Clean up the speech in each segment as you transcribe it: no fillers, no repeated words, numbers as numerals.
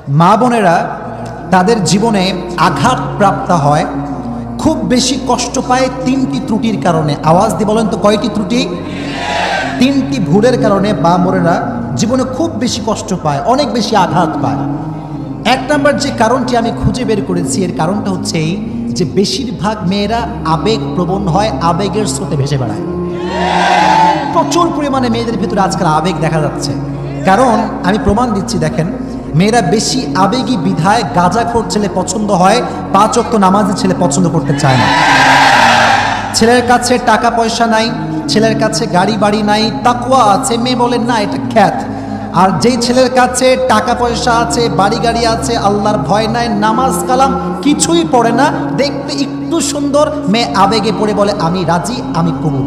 মা বোনেরা তাদের জীবনে আঘাত প্রাপ্ত হয়, খুব বেশি কষ্ট পায় তিনটি ত্রুটির কারণে। আওয়াজ দিয়ে বলেন তো কয়টি ত্রুটি? তিনটি ভুলের কারণে মা বোনেরা জীবনে খুব বেশি কষ্ট পায়, অনেক বেশি আঘাত পায়। এক নম্বর যে কারণটি আমি খুঁজে বের করেছি, এর কারণটা হচ্ছে এই যে বেশিরভাগ মেয়েরা আবেগ প্রবণ হয়, আবেগের স্রোতে ভেসে বেড়ায়। প্রচুর পরিমাণে মেয়েদের ভিতরে আজকাল আবেগ দেখা যাচ্ছে। কারণ আমি প্রমাণ দিচ্ছি, দেখেন, মেয়েরা বেশি আবেগী বিধায় গাঁজাখোর ছেলে পছন্দ হয়, 5 ওয়াক্ত নামাজি ছেলে পছন্দ করতে চায় না। ছেলের কাছে টাকা পয়সা নাই, ছেলের কাছে গাড়ি বাড়ি নাই, তাকওয়া আছে, মেয়ে বলেন না এটা খ্যাত। আর যেই ছেলের কাছে টাকা পয়সা আছে, বাড়ি গাড়ি আছে, আল্লাহর ভয় নাই, নামাজ কালাম কিছুই পড়ে না, দেখতে একটু সুন্দর, মেয়ে আবেগে পড়ে বলে আমি রাজি, আমি কবুল।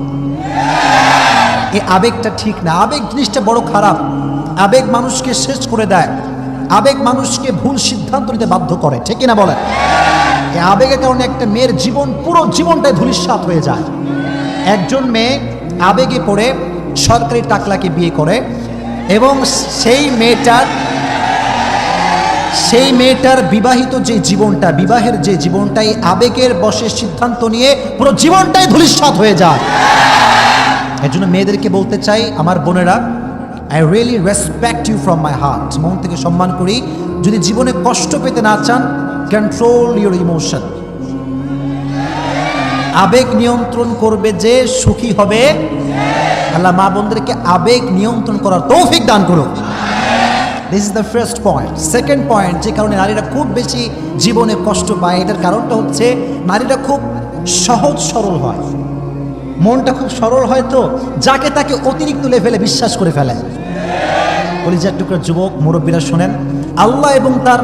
এই আবেগটা ঠিক না। আবেগ জিনিসটা বড় খারাপ। আবেগ মানুষকে শেষ করে দেয়, আবেগ মানুষকে ভুল সিদ্ধান্ত নিতে বাধ্য করে, ঠিক কিনা বলেন? এই আবেগের কারণে একটা মেয়ের জীবন, পুরো জীবনটাই ধূলিসাৎ হয়ে যায়। একজন মেয়ে আবেগে পড়ে সরকারি টাকলাকে বিয়ে করে এবং সেই মেয়েটার বিবাহিত যে জীবনটা, বিবাহের যে জীবনটাই আবেগের বশে সিদ্ধান্ত নিয়ে পুরো জীবনটাই ধূলিসাৎ হয়ে যায়। এর জন্য মেয়েদেরকে বলতে চাই, আমার বোনেরা, I really respect you from my heart, মন থেকে সম্মান করি। যদি জীবনে কষ্ট পেতে না চান, কন্ট্রোল ইউর ইমোশন। আবেগ নিয়ন্ত্রণ করবে যে সুখী হবে। আল্লাহ মা বোনদেরকে আবেগ নিয়ন্ত্রণ করার তৌফিক দান করুক। This is the first point. Second point, যে কারণে নারীরা খুব বেশি জীবনে কষ্ট পায়, এটার কারণটা হচ্ছে নারীরা খুব সহজ সরল হয়, মনটা খুব সরল হয়, তো যাকে তাকে অতিরিক্ত লেভেলে বিশ্বাস করে ফেলে। কলিজার টুকরা যুবক মুরব্বীরা শোনেন, আল্লাহ এবং তার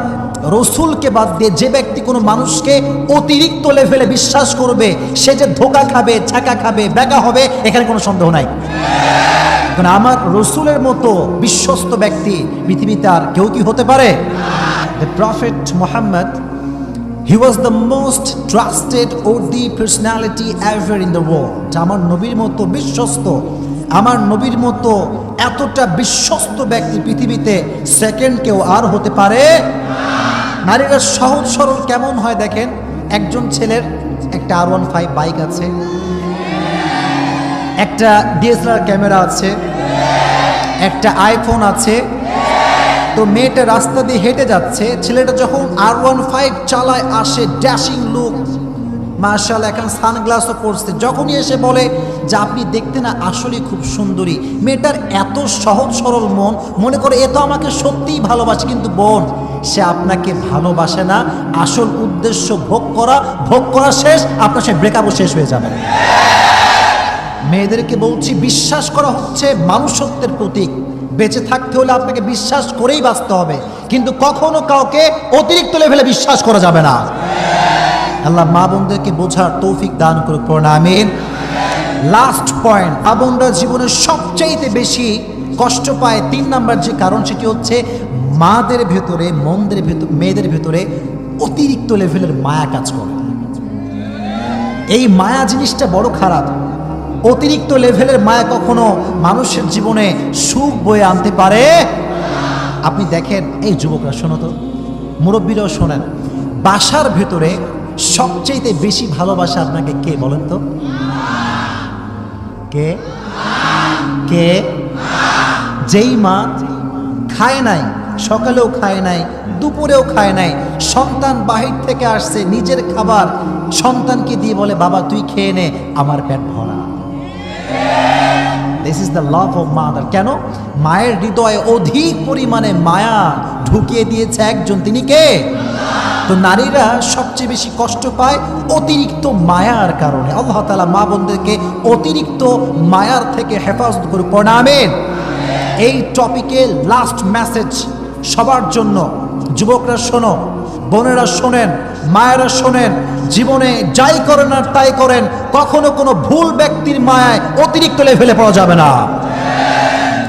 রসুলকে বাদ দিয়ে যে ব্যক্তি কোনো মানুষকে অতিরিক্ত লেভেলে বিশ্বাস করবে, সে যে ধোঁকা খাবে, ছাকা খাবে, ব্যাকা হবে, এখানে কোনো সন্দেহ নাই। কারণ আমার রসুলের মতো বিশ্বস্ত ব্যক্তি পৃথিবীতে আর কেউ কি হতে পারে? The prophet Muhammad, he was the most trusted OD personality ever in the world. আমার নবীর মতো বিশ্বস্ত, আমার নবীর মতো এতটা বিশ্বস্ত ব্যক্তি পৃথিবীতে সেকেন্ড কেউ আর হতে পারে? নারীরা সহজ সরল কেমন হয় দেখেন, একজন ছেলের একটা R15 বাইক আছে, একটা DSLR ক্যামেরা আছে, একটা আইফোন আছে, তো মেয়েটা রাস্তা দিয়ে হেঁটে যাচ্ছে, ছেলেটা যখন R15 চালায় আসে, ড্যাশিং লুক, মাশাআল্লাহ, এখন সানগ্লাসও পরছে, যখনই এসে বলে যে আপনি দেখতে না আসলে খুব সুন্দরী, মেয়েটার এত সহজ সরল মন, মনে করে এ তো আমাকে সত্যিই ভালোবাসে। কিন্তু বোন, সে আপনাকে ভালোবাসে না, আসল উদ্দেশ্য ভোগ করা শেষ, আপনার সে ব্রেকআপও শেষ হয়ে যাবে। মেয়েদেরকে বলছি, বিশ্বাস করা হচ্ছে মানুষত্বের প্রতীক। বেঁচে থাকতে হলে আপনাকে বিশ্বাস করেই বাঁচতে হবে, কিন্তু কখনো কাউকে অতিরিক্ত লেভেলে বিশ্বাস করা যাবে না। আল্লাহ মা বোনদেরকে বোঝার তৌফিক দান করুক, পড়ুন আমিন। লাস্ট পয়েন্ট, মা বোনরা জীবনের সবচাইতে বেশি কষ্ট পায় 3 নাম্বার যে কারণ, সেটি হচ্ছে মাদের ভেতরে, মেয়েদের ভেতরে অতিরিক্ত লেভেলের মায়া কাজ করে। এই মায়া জিনিসটা বড় খারাপ। অতিরিক্ত লেভেলের মায়া কখনো মানুষের জীবনে সুখ বয়ে আনতে পারে? আপনি দেখেন, এই যুবকরা শোনো তো, মুরব্বীরাও শোনেন, বাসার ভেতরে সবচেয়ে বেশি ভালোবাসা আপনাকে কে বলেন তো? কে কে? যেই মা খায় নাই, সকালেও খায় নাই, দুপুরেও খায় নাই, সন্তান বাহির থেকে আসছে, নিজের খাবার সন্তানকে দিয়ে বলে বাবা তুই খেয়ে নে, আমার পেট ভরা। This is the love of mother. কেন? মায়ের হৃদয়ে অধিক পরিমাণে মায়া ঢুকিয়ে দিয়েছে একজন, তিনি কে? তো নারীরা সবচেয়ে বেশি কষ্ট পায় অতিরিক্ত মায়ার কারণে। আল্লাহ তাআলা মা বোনদেরকে অতিরিক্ত মায়ার থেকে হেফাজত করুক, পড়ুন আমিন। এই টপিকে লাস্ট মেসেজ সবার জন্য, যুবকরা শোনো, বোনেরা শোনেন, মায়েরা শোনেন, জীবনে যাই করেন আর তাই করেন, কখনো কোনো ভুল ব্যক্তির মায়ায় অতিরিক্ত লেভেলে পড়া যাবে না।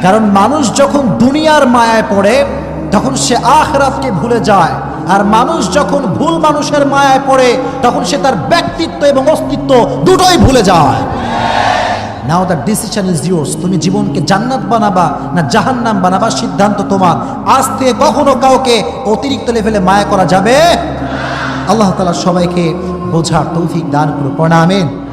কারণ মানুষ যখন দুনিয়ার মায়ায় পড়ে, তখন সে আখিরাতকে ভুলে যায়। আর মানুষ যখন ভুল মানুষের মায়ায় পড়ে, তখন সে তার ব্যক্তিত্ব এবং অস্তিত্ব দুটোই ভুলে যায়। নাও দ্য ডিসিশন ইজ ইয়োর্স। তুমি জীবনকে জান্নাত বানাবা না জাহান্নাম বানাবা, সিদ্ধান্ত তোমার। আজ থেকে কখনো কাউকে অতিরিক্ত লেভেলে মায়া করা যাবে। আল্লাহ তাআলা সবাইকে বোঝার তৌফিক দান করুন। আমিন।